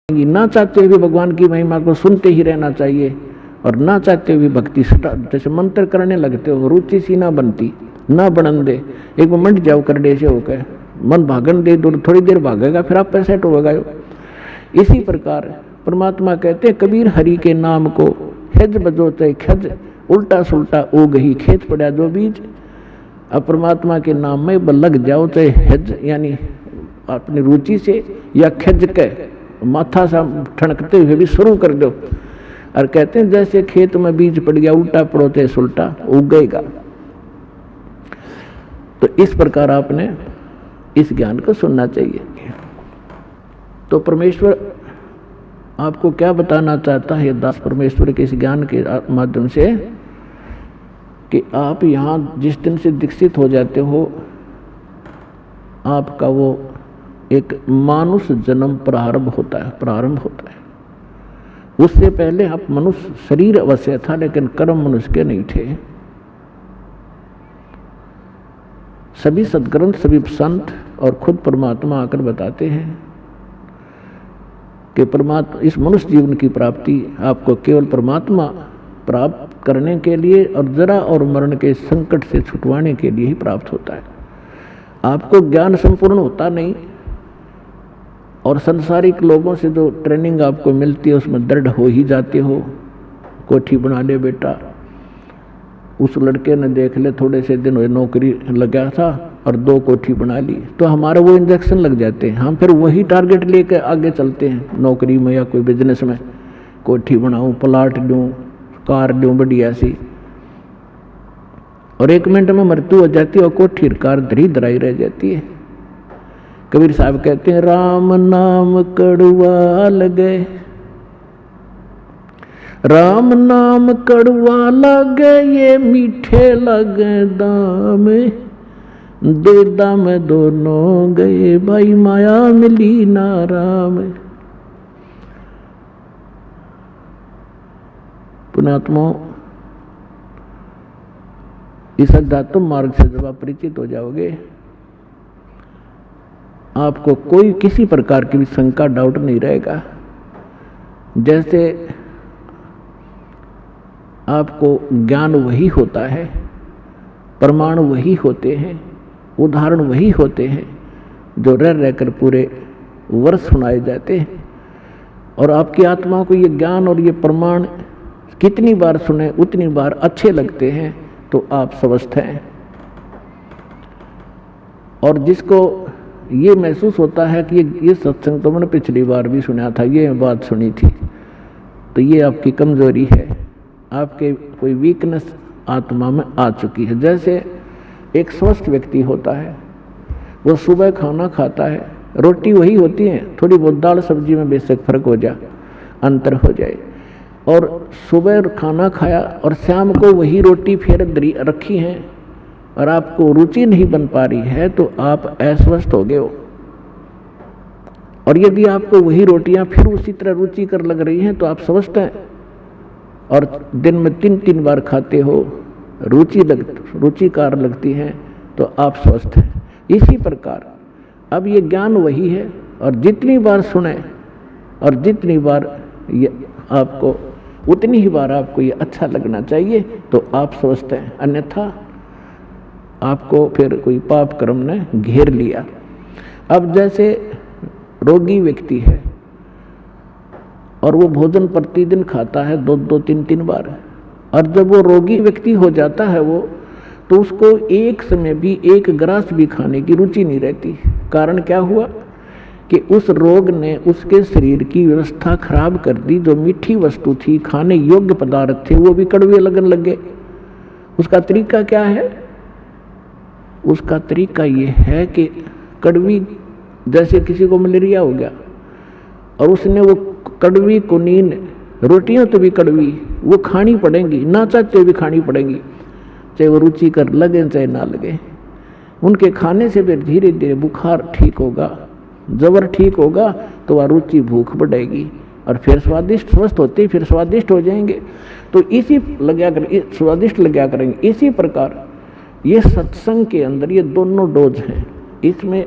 ना चाहते हुए भगवान की महिमा को सुनते ही रहना चाहिए, और ना चाहते हुए भक्ति जैसे मंत्र करने लगते हो, रुचि सी ना बनती, ना बनन दे। एक मंड जाओ करडे से होकर मन भागन दे, दूर थोड़ी देर भागेगा, फिर आप पे सेट होगा। इसी प्रकार परमात्मा कहते हैं कबीर हरि के नाम को खज बजोते खज, उल्टा सुल्टा ओ गही खेत पड़ा जो बीज। अब परमात्मा के नाम में लग जाओ, चाहे हज यानी अपनी रुचि से, या खज के माथा सा ठनकते हुए भी शुरू कर दो। और कहते हैं जैसे खेत में बीज पड़ गया, उल्टा पड़ोते सुल्टा उगेगा। तो इस प्रकार आपने इस ज्ञान को सुनना चाहिए। तो परमेश्वर आपको क्या बताना चाहता है दास परमेश्वर के इस ज्ञान के माध्यम से, कि आप यहाँ जिस दिन से दीक्षित हो जाते हो, आपका वो एक मानुष जन्म प्रारंभ होता है। उससे पहले आप मनुष्य शरीर अवश्य था, लेकिन कर्म मनुष्य के नहीं थे। सभी सद्ग्रंथ, सभी संत और खुद परमात्मा आकर बताते हैं कि परमात्मा इस मनुष्य जीवन की प्राप्ति आपको केवल परमात्मा प्राप्त करने के लिए और जरा और मरण के संकट से छुटवाने के लिए ही प्राप्त होता है। आपको ज्ञान संपूर्ण होता नहीं, और संसारिक लोगों से जो ट्रेनिंग आपको मिलती है उसमें दृढ़ हो ही जाते हो। कोठी बना ले बेटा, उस लड़के ने देख ले थोड़े से दिन हुए नौकरी लगा था और 2 कोठी बना ली, तो हमारे वो इंजेक्शन लग जाते हैं। हम फिर वही टारगेट लेकर आगे चलते हैं नौकरी में या कोई बिजनेस में, कोठी बनाऊं, प्लाट लूं, कार लूं बढ़िया सी, और 1 मिनट में मृत्यु हो जाती है और कोठी कार धरी धराई रह जाती है। कबीर साहब कहते हैं राम नाम कड़वा लगे, राम नाम कड़वा लगे, ये मीठे लगे दाम, दो दाम दोनों गए, भाई माया मिली ना राम। पुणात्मा, इस अध्यात्म मार्ग से जब आप परिचित हो जाओगे, आपको कोई किसी प्रकार की भी शंका डाउट नहीं रहेगा। जैसे आपको ज्ञान वही होता है, प्रमाण वही होते हैं, उदाहरण वही होते हैं जो रह रहकर पूरे वर्ष सुनाए जाते हैं। और आपकी आत्मा को ये ज्ञान और ये प्रमाण कितनी बार सुने उतनी बार अच्छे लगते हैं, तो आप स्वस्थ हैं। और जिसको ये महसूस होता है कि ये सत्संग तो मैंने पिछली बार भी सुना था, ये बात सुनी थी, तो ये आपकी कमजोरी है, आपके कोई वीकनेस आत्मा में आ चुकी है। जैसे एक स्वस्थ व्यक्ति होता है, वो सुबह खाना खाता है, रोटी वही होती है, थोड़ी बहुत दाल सब्जी में बेशक फर्क हो जाए, अंतर हो जाए, और सुबह खाना खाया और शाम को वही रोटी फिर रखी है और आपको रुचि नहीं बन पा रही है, तो आप अस्वस्थ हो गए हो। और यदि आपको वही रोटियां फिर उसी तरह रुचिकर लग रही हैं, तो आप स्वस्थ हैं। और दिन में 3-3 बार खाते हो, रुचिकार लगती हैं, तो आप स्वस्थ हैं। इसी प्रकार अब ये ज्ञान वही है, और जितनी बार सुने और जितनी बार ये आपको, उतनी ही बार आपको ये अच्छा लगना चाहिए, तो आप स्वस्थ हैं। अन्यथा आपको फिर कोई पाप कर्म ने घेर लिया। अब जैसे रोगी व्यक्ति है और वो भोजन प्रतिदिन खाता है 2-2, 3-3 बार, और जब वो रोगी व्यक्ति हो जाता है वो, तो उसको एक समय भी 1 ग्रास भी खाने की रुचि नहीं रहती। कारण क्या हुआ कि उस रोग ने उसके शरीर की व्यवस्था खराब कर दी। जो मीठी वस्तु थी, खाने योग्य पदार्थ थे, वो भी कड़वे लगन लगे। उसका तरीका क्या है? उसका तरीका ये है कि कड़वी, जैसे किसी को मलेरिया हो गया और उसने वो कड़वी कुनीन रोटियां तो भी कड़वी वो खानी पड़ेंगी, ना चाहते भी खानी पड़ेंगी, चाहे वो रुचि कर लगे चाहे ना लगे। उनके खाने से फिर धीरे धीरे बुखार ठीक होगा, जबर ठीक होगा, तो वह रुचि भूख बढ़ेगी और फिर स्वादिष्ट, स्वस्थ होते फिर स्वादिष्ट हो जाएंगे। तो इसी स्वादिष्ट लगा करेंगे। इसी प्रकार ये सत्संग के अंदर ये दोनों डोज हैं। इसमें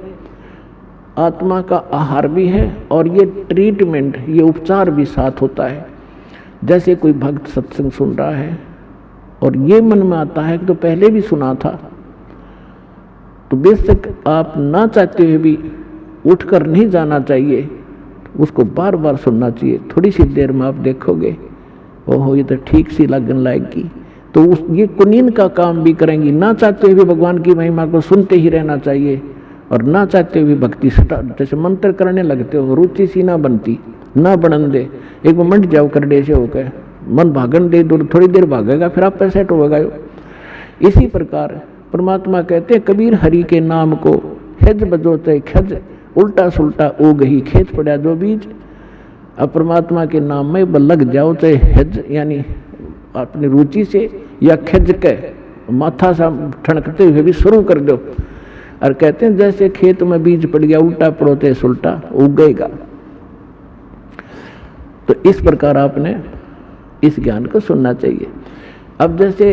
आत्मा का आहार भी है और ये ट्रीटमेंट, ये उपचार भी साथ होता है। जैसे कोई भक्त सत्संग सुन रहा है और ये मन में आता है कि तो पहले भी सुना था, तो बेशक आप ना चाहते हुए भी उठकर नहीं जाना चाहिए, उसको बार बार सुनना चाहिए। थोड़ी सी देर में आप देखोगे ओहो ये तो ठीक सी लगन लाएगी, तो उस ये कुनीन का काम भी करेंगी। ना चाहते हुए भगवान की महिमा को सुनते ही रहना चाहिए और ना चाहते हुए भक्ति जैसे मंत्र करने लगते हो, रुचि सी ना बनती, ना बनन दे। एक मंड जाओ कर डे से होकर मन भागन दे, दूर थोड़ी देर भागेगा फिर आप सेट होगा। इसी प्रकार परमात्मा कहते हैं कबीर हरि के नाम को खज बजोते खज, उल्टा सुल्टा ओ गही खेत पड़ा जो बीज। अब परमात्मा के नाम में लग जाओ, चाहे हज यानी अपनी रुचि से या खज के माथा सा ठनकते हुए भी शुरू कर दो। और कहते हैं जैसे खेत में बीज पड़ गया, उल्टा पड़ोते सुल्टा उगेगा। तो इस प्रकार आपने इस ज्ञान को सुनना चाहिए। अब जैसे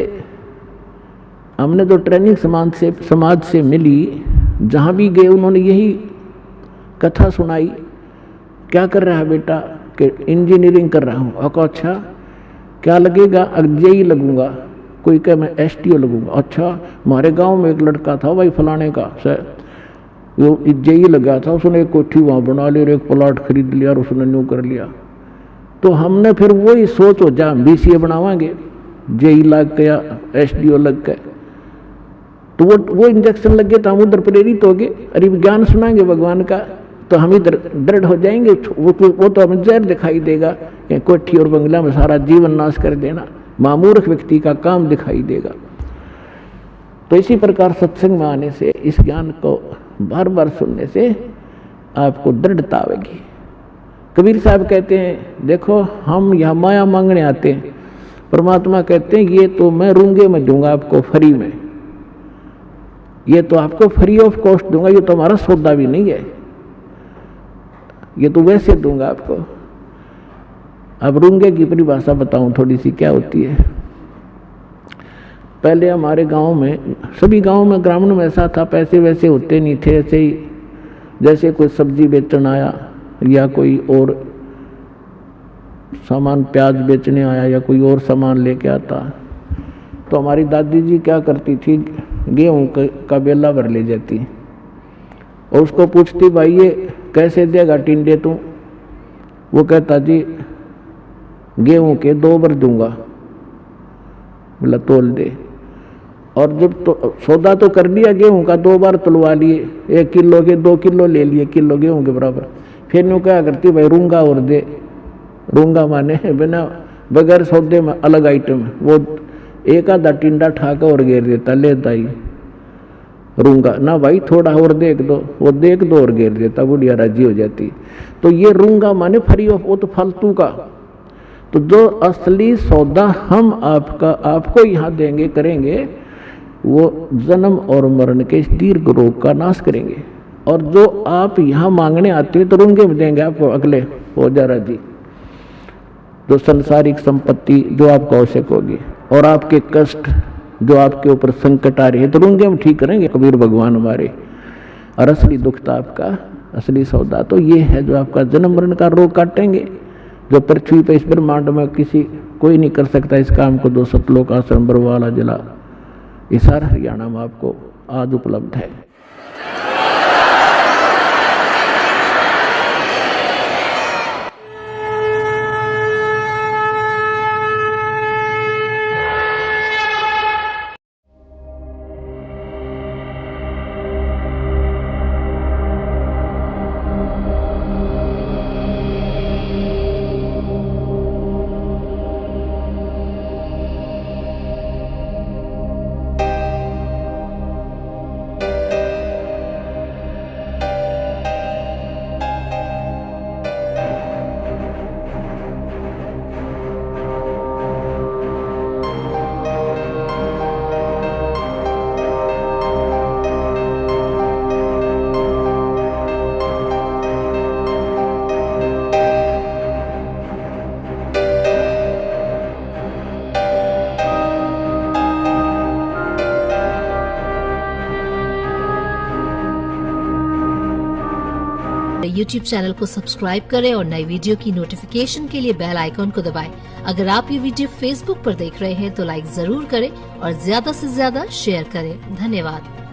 हमने जो ट्रेनिंग समाज से मिली, जहाँ भी गए उन्होंने यही कथा सुनाई, क्या कर रहा है बेटा, कि इंजीनियरिंग कर रहा हूँ। अच्छा क्या लगेगा, जेई लगूंगा। कोई कहे मैं एसटीओ लगूंगा। अच्छा हमारे गांव में एक लड़का था भाई फलाने का सर, वो जेई लगा था, उसने एक कोठी वहाँ बना ली और एक प्लाट खरीद लिया और उसने न्यू कर लिया। तो हमने फिर वही सोच हो जा बीसीए बनावांगे, जेई लग गया एसडीओ लग गए, तो वो इंजेक्शन लग गए तो हम उधर प्रेरित हो गए। अरे ज्ञान सुनाएंगे भगवान का तो हम इधर दृढ़ हो जाएंगे। वो तो हमें जहर दिखाई देगा, या कोठी और बंगला में सारा जीवन नाश कर देना, मामूर्ख व्यक्ति का काम दिखाई देगा। तो इसी प्रकार सत्संग में आने से, इस ज्ञान को बार बार सुनने से आपको दृढ़ता आएगी। कबीर साहब कहते हैं देखो हम यहाँ माया मांगने आते हैं, परमात्मा कहते हैं ये तो मैं रूंगे में दूंगा आपको फ्री में, ये तो आपको फ्री ऑफ कॉस्ट दूंगा, ये तो हमारा सौदा भी नहीं है, ये तो वैसे दूंगा आपको। अब रूंगे की परिभाषा बताऊं थोड़ी सी क्या होती है। पहले हमारे गांव में, सभी गांव में ग्रामीण में ऐसा था, पैसे वैसे होते नहीं थे। ऐसे ही जैसे कोई सब्जी बेचने आया या कोई और सामान प्याज बेचने आया या कोई और सामान लेके आता, तो हमारी दादी जी क्या करती थी, गेहूं का बेला भर ले जाती और उसको पूछती भाई ये कैसे देगा टिंडे तू। वो कहता जी गेहूं के 2 बार दूंगा। बोला तोल दे। और जब तो सौदा तो कर दिया गेहूं का, 2 बार तुलवा लिए, 1 किलो के 2 किलो ले लिए, किलो गेहूं के बराबर। फिर यूँ क्या करती भाई रूंगा और दे। रूंगा माने बिना बगैर सौदे में अलग आइटम, वो एक आधा टिंडा ठाकर और घेर देता, ले दाई रूंगा ना भाई थोड़ा और देख दो, वो देख दो और घेर देता, बुढ़िया राजी हो जाती। तो ये रूंगा माने फ्री ऑफ, वो तो फालतू का। तो जो असली सौदा हम आपको यहाँ देंगे करेंगे, वो जन्म और मरण के इस दीर्घ रोग का नाश करेंगे। और जो आप यहाँ मांगने आते हैं तो रूंगे में देंगे आपको, अगले हो जा राजी। जो संसारिक संपत्ति जो आपको आवश्यक होगी और आपके कष्ट जो आपके ऊपर संकट आ रहे हैं तो रूंगे में ठीक करेंगे कबीर भगवान हमारे। और असली दुख था आपका, असली सौदा तो ये है जो आपका जन्म मरण का रोग काटेंगे, जो पृथ्वी पर इस ब्रह्मांड में कोई नहीं कर सकता इस काम को। 2 सतलोक आश्रम बरवाला जिला हिसार हरियाणा में आपको आज उपलब्ध है। YouTube चैनल को सब्सक्राइब करें और नई वीडियो की नोटिफिकेशन के लिए बेल आइकॉन को दबाएं। अगर आप ये वीडियो Facebook पर देख रहे हैं तो लाइक जरूर करें और ज्यादा से ज्यादा शेयर करें। धन्यवाद।